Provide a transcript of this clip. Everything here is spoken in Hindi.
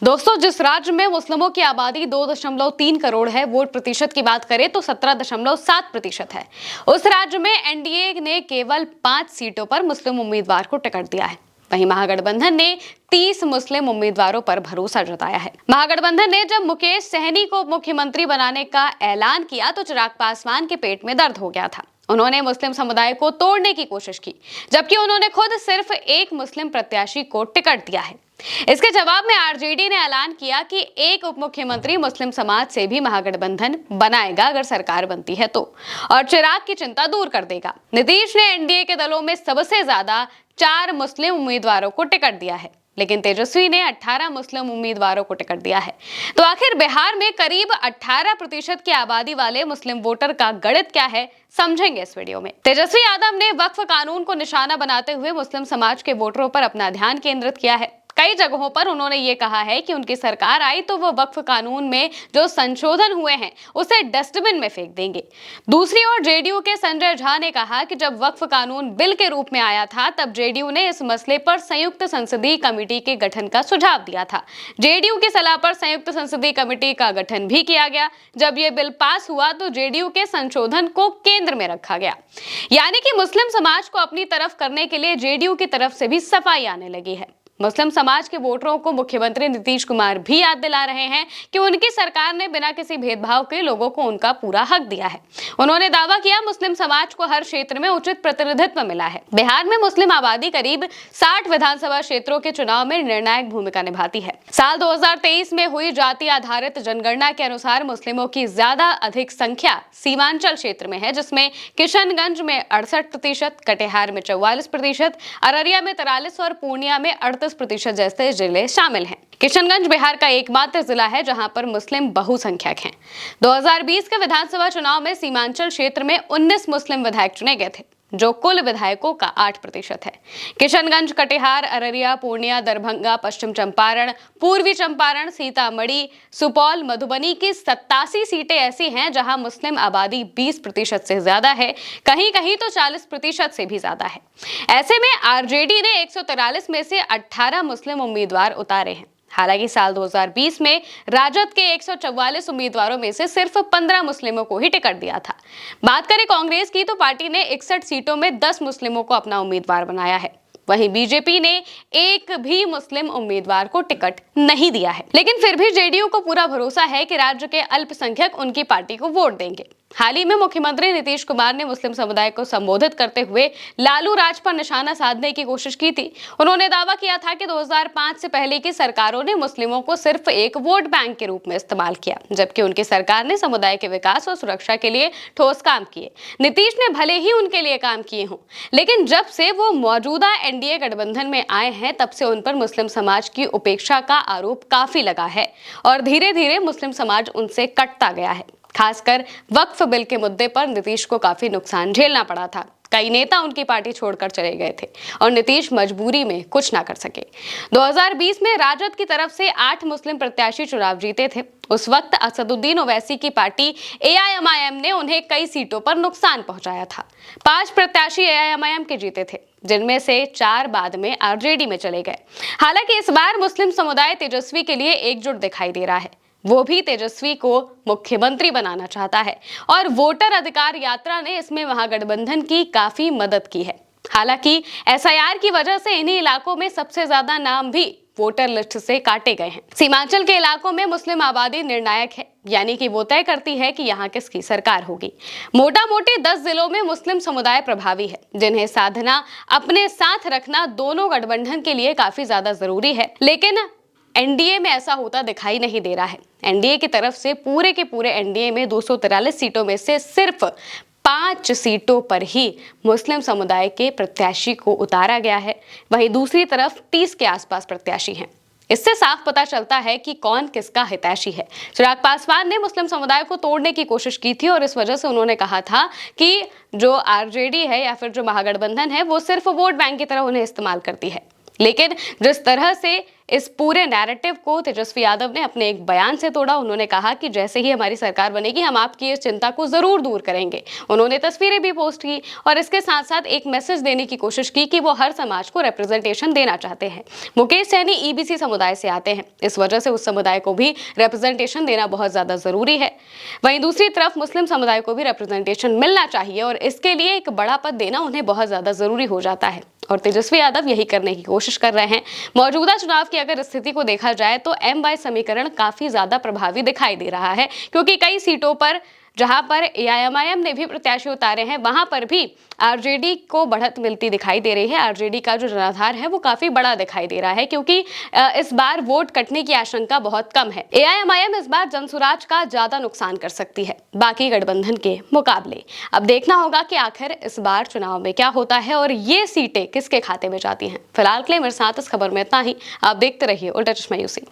दोस्तों, जिस राज्य में मुस्लिमों की आबादी 2.3 करोड़ है, वोट प्रतिशत की बात करें तो 17.7% है। उस राज्य में एनडीए ने केवल 5 सीटों पर मुस्लिम उम्मीदवार को टिकट दिया है। वहीं महागठबंधन ने 30 मुस्लिम उम्मीदवारों पर भरोसा जताया है। महागठबंधन ने जब मुकेश सहनी को मुख्यमंत्री बनाने का ऐलान किया तो चिराग पासवान के पेट में दर्द हो गया था। उन्होंने मुस्लिम समुदाय को तोड़ने की कोशिश की, जबकि उन्होंने खुद सिर्फ एक मुस्लिम प्रत्याशी को टिकट दिया है। इसके जवाब में आरजेडी ने ऐलान किया कि एक उप मुख्यमंत्री मुस्लिम समाज से भी महागठबंधन बनाएगा अगर सरकार बनती है तो, और चिराग की चिंता दूर कर देगा। नीतीश ने एनडीए के दलों में सबसे ज्यादा 4 मुस्लिम उम्मीदवारों को टिकट दिया है, लेकिन तेजस्वी ने 18 मुस्लिम उम्मीदवारों को टिकट दिया है। तो आखिर बिहार में करीब 18% की आबादी वाले मुस्लिम वोटर का गणित क्या है, समझेंगे इस वीडियो में। तेजस्वी यादव ने वक्फ कानून को निशाना बनाते हुए मुस्लिम समाज के वोटरों पर अपना ध्यान केंद्रित किया है। कई जगहों पर उन्होंने ये कहा है कि उनकी सरकार आई तो वो वक्फ कानून में जो संशोधन हुए हैं उसे डस्टबिन में फेंक देंगे। दूसरी ओर जेडीयू के संजय झा ने कहा कि जब वक्फ कानून बिल के रूप में आया था तब जेडीयू ने इस मसले पर संयुक्त संसदीय कमेटी के गठन का सुझाव दिया था। जेडीयू की सलाह पर संयुक्त संसदीय कमेटी का गठन भी किया गया। जब ये बिल पास हुआ तो जेडीयू के संशोधन को केंद्र में रखा गया, यानी कि मुस्लिम समाज को अपनी तरफ करने के लिए जेडीयू की तरफ से भी सफाई आने लगी है। मुस्लिम समाज के वोटरों को मुख्यमंत्री नीतीश कुमार भी याद दिला रहे हैं कि उनकी सरकार ने बिना किसी भेदभाव के लोगों को उनका पूरा हक दिया है। उन्होंने दावा किया, मुस्लिम समाज को हर क्षेत्र में उचित प्रतिनिधित्व मिला है। बिहार में मुस्लिम आबादी करीब 60 विधानसभा क्षेत्रों के चुनाव में निर्णायक भूमिका निभाती है। साल 2023 में हुई जाति आधारित जनगणना के अनुसार मुस्लिमों की ज्यादा अधिक संख्या सीमांचल क्षेत्र में है, जिसमें किशनगंज में 68%, कटिहार में 44%, अररिया में 43% और पूर्णिया में 38% जैसे जिले शामिल हैं। किशनगंज बिहार का एकमात्र जिला है जहां पर मुस्लिम बहुसंख्यक हैं। 2020 के विधानसभा चुनाव में सीमांचल क्षेत्र में 19 मुस्लिम विधायक चुने गए थे, जो कुल विधायकों का 8% है। किशनगंज, कटिहार, अररिया, पूर्णिया, दरभंगा, पश्चिम चंपारण, पूर्वी चंपारण, सीतामढ़ी, सुपौल, मधुबनी की 87 सीटें ऐसी हैं जहां मुस्लिम आबादी 20% से ज्यादा है, कहीं कहीं तो 40% से भी ज्यादा है। ऐसे में आरजेडी ने 143 में से 18 मुस्लिम उम्मीदवार उतारे हैं। हालांकि साल 2020 में राजद के 144 उम्मीदवारों में से सिर्फ 15 मुस्लिमों को ही टिकट दिया था। बात करें कांग्रेस की तो पार्टी ने 61 सीटों में 10 मुस्लिमों को अपना उम्मीदवार बनाया है। वहीं बीजेपी ने एक भी मुस्लिम उम्मीदवार को टिकट नहीं दिया है, लेकिन फिर भी जेडीयू को पूरा भरोसा है कि राज्य के अल्पसंख्यक उनकी पार्टी को वोट देंगे। हाल ही में मुख्यमंत्री नीतीश कुमार ने मुस्लिम समुदाय को संबोधित करते हुए लालू राज पर निशाना साधने की कोशिश की थी। उन्होंने दावा किया था कि 2005 से पहले की सरकारों ने मुस्लिमों को सिर्फ एक वोट बैंक के रूप में इस्तेमाल किया, जबकि उनकी सरकार ने समुदाय के विकास और सुरक्षा के लिए ठोस काम किए। नीतीश ने भले ही उनके लिए काम किए हों, लेकिन जब से वो मौजूदा एनडीए गठबंधन में आए हैं तब से उन पर मुस्लिम समाज की उपेक्षा का आरोप काफी लगा है और धीरे धीरे मुस्लिम समाज उनसे कटता गया है। खासकर वक्फ बिल के मुद्दे पर नीतीश को काफी नुकसान झेलना पड़ा था। कई नेता उनकी पार्टी छोड़कर चले गए थे और नीतीश मजबूरी में कुछ ना कर सके। 2020 में राजद की तरफ से 8 मुस्लिम प्रत्याशी चुनाव जीते थे। उस वक्त असदुद्दीन ओवैसी की पार्टी एआईएमआईएम ने उन्हें कई सीटों पर नुकसान पहुंचाया था। 5 प्रत्याशी एआईएमआईएम के जीते थे, जिनमें से 4 बाद में आरजेडी में चले गए। हालांकि इस बार मुस्लिम समुदाय तेजस्वी के लिए एकजुट दिखाई दे रहा है। वो भी तेजस्वी को मुख्यमंत्री बनाना चाहता है और वोटर अधिकार यात्रा ने इसमें महागठबंधन की काफी मदद की है। हालांकि एसआईआर की वजह से इन्हीं इलाकों में सबसे ज्यादा नाम भी वोटर लिस्ट से काटे गए हैं। सीमांचल के इलाकों में मुस्लिम आबादी निर्णायक है, यानी कि वो तय करती है कि यहाँ किसकी सरकार होगी। मोटा मोटी 10 जिलों में मुस्लिम समुदाय प्रभावी है, जिन्हें साधना अपने साथ रखना दोनों गठबंधन के लिए काफी ज्यादा जरूरी है। लेकिन एनडीए में ऐसा होता दिखाई नहीं दे रहा है। एनडीए की तरफ से पूरे के पूरे एनडीए में 243 सीटों में से सिर्फ 5 सीटों पर ही मुस्लिम समुदाय के प्रत्याशी को उतारा गया है। वहीं दूसरी तरफ 30 के आसपास प्रत्याशी हैं। इससे साफ पता चलता है कि कौन किसका हितैषी है। चिराग पासवान ने मुस्लिम समुदाय को तोड़ने की कोशिश की थी और इस वजह से उन्होंने कहा था कि जो आरजेडी है या फिर जो महागठबंधन है वो सिर्फ वोट बैंक की तरह उन्हें इस्तेमाल करती है। लेकिन जिस तरह से इस पूरे नैरेटिव को तेजस्वी यादव ने अपने एक बयान से तोड़ा। उन्होंने कहा कि जैसे ही हमारी सरकार बनेगी हम आपकी इस चिंता को जरूर दूर करेंगे। उन्होंने तस्वीरें भी पोस्ट की और इसके साथ साथ एक मैसेज देने की कोशिश की कि वो हर समाज को रिप्रेजेंटेशन देना चाहते हैं। मुकेश सैनी ईबीसी समुदाय से आते हैं, इस वजह से उस समुदाय को भी रिप्रेजेंटेशन देना बहुत ज्यादा जरूरी है। वहीं दूसरी तरफ मुस्लिम समुदाय को भी रिप्रेजेंटेशन मिलना चाहिए और इसके लिए एक बड़ा पद देना उन्हें बहुत ज्यादा जरूरी हो जाता है और तेजस्वी यादव यही करने की कोशिश कर रहे हैं। मौजूदा चुनाव की अगर स्थिति को देखा जाए तो MY समीकरण काफी ज्यादा प्रभावी दिखाई दे रहा है, क्योंकि कई सीटों पर जहां पर AIMIM ने भी प्रत्याशी उतारे हैं वहां पर भी RJD को बढ़त मिलती दिखाई दे रही है। RJD का जो जनाधार है वो काफी बड़ा दिखाई दे रहा है, क्योंकि इस बार वोट कटने की आशंका बहुत कम है। AIMIM इस बार जनसुराज का ज्यादा नुकसान कर सकती है बाकी गठबंधन के मुकाबले। अब देखना होगा कि आखिर इस बार चुनाव में क्या होता है और ये सीटें किसके खाते में जाती हैं। फिलहाल के लिए मेरे साथ इस खबर में इतना ही। आप देखते रहिए उल्टा चश्मा यूसी।